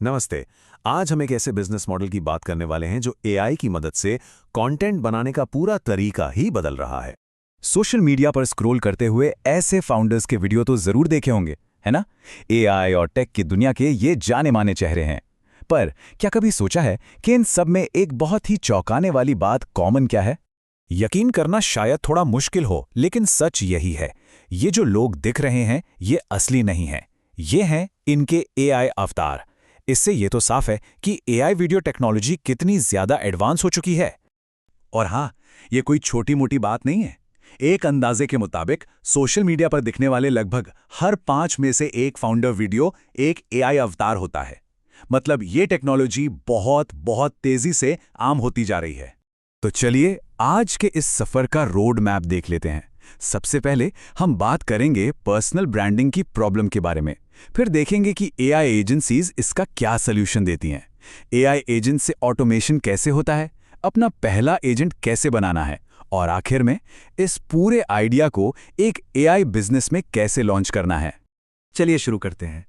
नमस्ते। आज हम एक ऐसे बिजनेस मॉडल की बात करने वाले हैं जो एआई की मदद से कंटेंट बनाने का पूरा तरीका ही बदल रहा है। सोशल मीडिया पर स्क्रॉल करते हुए ऐसे फाउंडर्स के वीडियो तो जरूर देखे होंगे, है ना? एआई और टेक की दुनिया के ये जाने माने चेहरे हैं। पर क्या कभी सोचा है कि इन सब में एक बहुत ही चौंकाने वाली बात कॉमन क्या है? यकीन करना शायद थोड़ा मुश्किल हो, लेकिन सच यही है। ये जो लोग दिख रहे हैं, ये असली नहीं हैं। ये हैं इनके एआई अवतार। इससे ये तो साफ है कि एआई वीडियो टेक्नोलॉजी कितनी ज्यादा एडवांस हो चुकी है। और हाँ, ये कोई छोटी मोटी बात नहीं है। एक अंदाजे के मुताबिक सोशल मीडिया पर दिखने वाले लगभग हर 5 में से एक फाउंडर वीडियो एक एआई अवतार होता है। मतलब ये टेक्नोलॉजी बहुत बहुत तेजी से आम होती जा रही है। तो चलिए आज के इस सफर का रोड मैप देख लेते हैं। सबसे पहले हम बात करेंगे पर्सनल ब्रांडिंग की प्रॉब्लम के बारे में। फिर देखेंगे कि एआई एजेंसीज इसका क्या सल्यूशन देती हैं। एआई एजेंट से ऑटोमेशन कैसे होता है, अपना पहला एजेंट कैसे बनाना है, और आखिर में इस पूरे आइडिया को एक एआई बिजनेस में कैसे लॉन्च करना है। चलिए शुरू करते हैं।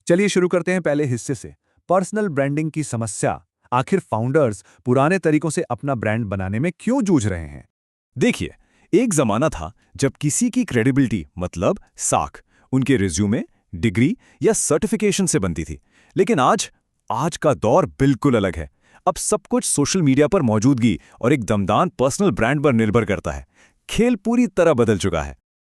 चलिए शुरू करते हैं पहले हिस्से से। पर्सनल ब्रांडिंग की समस्या। आखिर फाउंडर्स पुराने तरीकों से अपना ब्रांड बनाने में क्यों जूझ रहे हैं? देखिए, एक जमाना था जब किसी की क्रेडिबिलिटी मतलब साख उनके रिज्यूमे, डिग्री या सर्टिफिकेशन से बनती थी। लेकिन आज का दौर बिल्कुल अलग है। अब सब कुछ सोशल मीडिया पर मौजूदगी और एक दमदार पर्सनल ब्रांड पर निर्भर करता है। खेल पूरी तरह बदल चुका है।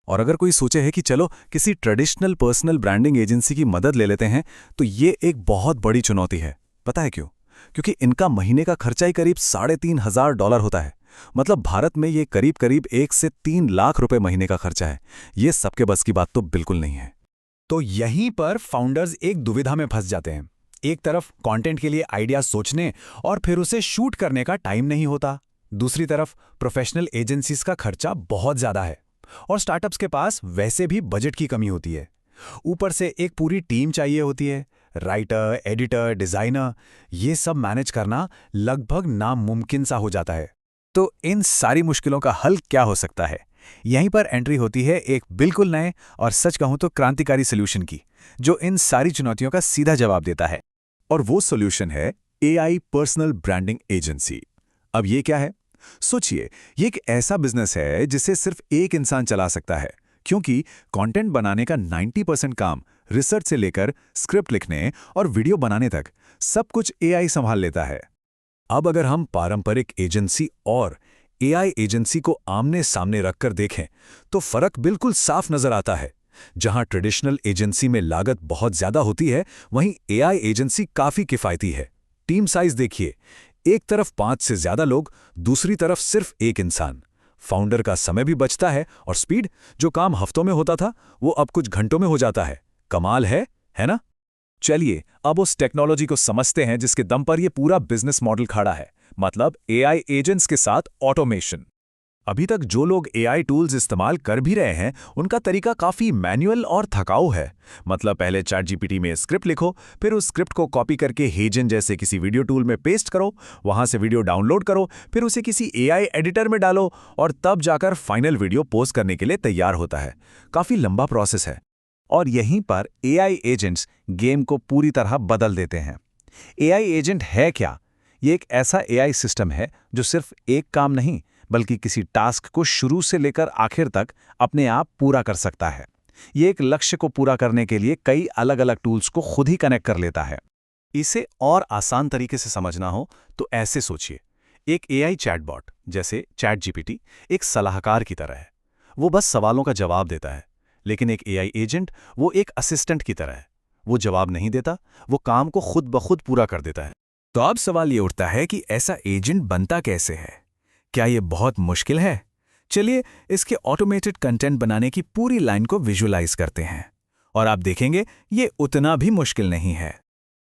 और अगर कोई सोचे है कि चलो किसी ट्रेडिशनल पर्सनल ब्रांडिंग एजेंसी की मदद ले लेते हैं, तो ये एक बहुत बड़ी चुनौती है। पता है क्यों? क्योंकि इनका महीने का खर्चा ही करीब $3,500 होता है। मतलब भारत में ये करीब करीब 1 से 3 लाख रुपए महीने का खर्चा है। ये सबके बस की बात तो बिल्कुल नहीं है। तो यहीं पर फाउंडर्स एक दुविधा में फंस जाते हैं। एक तरफ कंटेंट के लिए आइडिया सोचने और फिर उसे शूट करने का टाइम नहीं होता। दूसरी तरफ प्रोफेशनल एजेंसीज का खर्चा बहुत ज्यादा है और स्टार्टअप्स के पास वैसे भी बजट की कमी होती है। ऊपर से एक पूरी टीम चाहिए होती है, राइटर, एडिटर, डिजाइनर। ये सब मैनेज करना लगभग नामुमकिन सा हो जाता है। तो इन सारी मुश्किलों का हल क्या हो सकता है? यहीं पर एंट्री होती है एक बिल्कुल नए और सच कहूं तो क्रांतिकारी सॉल्यूशन की, जो इन सारी चुनौतियों का सीधा जवाब देता है। और वो सॉल्यूशन है एआई पर्सनल ब्रांडिंग एजेंसी। अब ये क्या है? सोचिए, ये एक ऐसा बिजनेस है जिसे सिर्फ एक इंसान चला सकता है, क्योंकि कंटेंट बनाने का 90% काम रिसर्च से लेकर स्क्रिप्ट लिखने और वीडियो बनाने तक सब कुछ एआई संभाल लेता है। अब अगर हम पारंपरिक एजेंसी और एआई एजेंसी को आमने सामने रखकर देखें, तो फर्क बिल्कुल साफ नजर आता है। जहां ट्रेडिशनल एजेंसी में लागत बहुत ज्यादा होती है, वहीं एआई एजेंसी काफी किफायती है। टीम साइज देखिए, एक तरफ 5 से ज्यादा लोग, दूसरी तरफ सिर्फ एक इंसान। फाउंडर का समय भी बचता है और स्पीड, जो काम हफ्तों में होता था वो अब कुछ घंटों में हो जाता है। कमाल है ना? चलिए अब उस टेक्नोलॉजी को समझते हैं जिसके दम पर ये पूरा बिजनेस मॉडल खड़ा है, मतलब एआई एजेंट्स के साथ ऑटोमेशन। अभी तक जो लोग एआई टूल्स इस्तेमाल कर भी रहे हैं उनका तरीका काफ़ी मैनुअल और थकाऊ है। मतलब पहले चैटजीपीटी में स्क्रिप्ट लिखो, फिर उस स्क्रिप्ट को कॉपी करके हेजन जैसे किसी वीडियो टूल में पेस्ट करो, वहां से वीडियो डाउनलोड करो, फिर उसे किसी एआई एडिटर में डालो और तब जाकर फाइनल वीडियो पोस्ट करने के लिए तैयार होता है। काफ़ी लंबा प्रोसेस है। और यहीं पर एआई एजेंट्स गेम को पूरी तरह बदल देते हैं। एआई एजेंट है क्या? ये एक ऐसा एआई सिस्टम है जो सिर्फ एक काम नहीं बल्कि किसी टास्क को शुरू से लेकर आखिर तक अपने आप पूरा कर सकता है। ये एक लक्ष्य को पूरा करने के लिए कई अलग अलग टूल्स को खुद ही कनेक्ट कर लेता है। इसे और आसान तरीके से समझना हो तो ऐसे सोचिए, एक एआई चैटबॉट जैसे चैटजीपीटी एक सलाहकार की तरह है। वो बस सवालों का जवाब देता है। लेकिन एक एआई एजेंट वो एक असिस्टेंट की तरह है। वो जवाब नहीं देता, वो काम को खुद ब खुद पूरा कर देता है। तो अब सवाल ये उठता है कि ऐसा एजेंट बनता कैसे है? क्या ये बहुत मुश्किल है? चलिए इसके ऑटोमेटेड कंटेंट बनाने की पूरी लाइन को विजुअलाइज करते हैं और आप देखेंगे ये उतना भी मुश्किल नहीं है।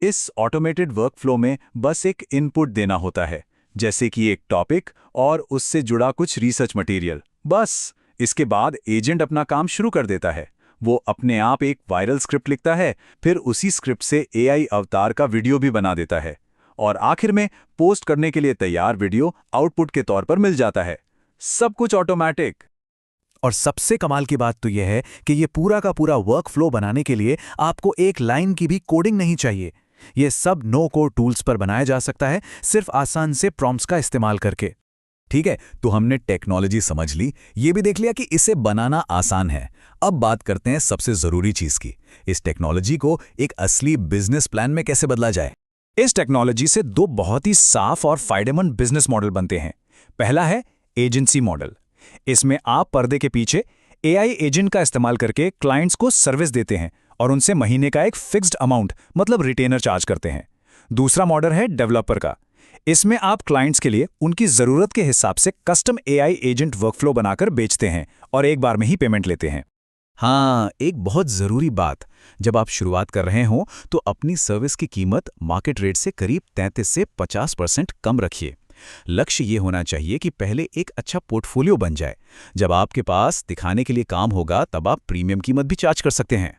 इस ऑटोमेटेड वर्कफ्लो में बस एक इनपुट देना होता है, जैसे कि एक टॉपिक और उससे जुड़ा कुछ रिसर्च मटेरियल। बस इसके बाद एजेंट अपना काम शुरू कर देता है। वो अपने आप एक वायरल स्क्रिप्ट लिखता है, फिर उसी स्क्रिप्ट से एआई अवतार का वीडियो भी बना देता है और आखिर में पोस्ट करने के लिए तैयार वीडियो आउटपुट के तौर पर मिल जाता है। सब कुछ ऑटोमेटिक। और सबसे कमाल की बात तो यह है कि ये पूरा का पूरा वर्कफ्लो बनाने के लिए आपको एक लाइन की भी कोडिंग नहीं चाहिए। ये सब नो कोड टूल्स पर बनाया जा सकता है, सिर्फ आसान से प्रॉम्प्ट्स का इस्तेमाल करके। ठीक है, तो हमने टेक्नोलॉजी समझ ली, ये भी देख लिया कि इसे बनाना आसान है। अब बात करते हैं सबसे जरूरी चीज की, इस टेक्नोलॉजी को एक असली बिजनेस प्लान में कैसे बदला जाए। इस टेक्नोलॉजी से दो बहुत ही साफ और फायदेमंद बिजनेस मॉडल बनते हैं। पहला है एजेंसी मॉडल। इसमें आप पर्दे के पीछे एआई एजेंट का इस्तेमाल करके क्लाइंट्स को सर्विस देते हैं और उनसे महीने का एक फिक्स्ड अमाउंट मतलब रिटेनर चार्ज करते हैं। दूसरा मॉडल है डेवलपर का। इसमें आप क्लाइंट्स के लिए उनकी जरूरत के हिसाब से कस्टम एआई एजेंट वर्कफ्लो बनाकर बेचते हैं और एक बार में ही पेमेंट लेते हैं। हाँ, एक बहुत जरूरी बात, जब आप शुरुआत कर रहे हो तो अपनी सर्विस की कीमत मार्केट रेट से करीब 33 से 50% कम रखिए। लक्ष्य ये होना चाहिए कि पहले एक अच्छा पोर्टफोलियो बन जाए। जब आपके पास दिखाने के लिए काम होगा तब आप प्रीमियम कीमत भी चार्ज कर सकते हैं।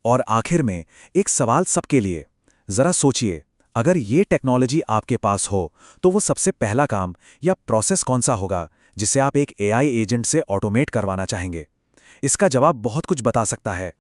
और आखिर में एक सवाल सबके लिए, जरा सोचिए, अगर ये टेक्नोलॉजी आपके पास हो तो वो सबसे पहला काम या प्रोसेस कौन सा होगा जिसे आप एक एआई एजेंट से ऑटोमेट करवाना चाहेंगे? इसका जवाब बहुत कुछ बता सकता है।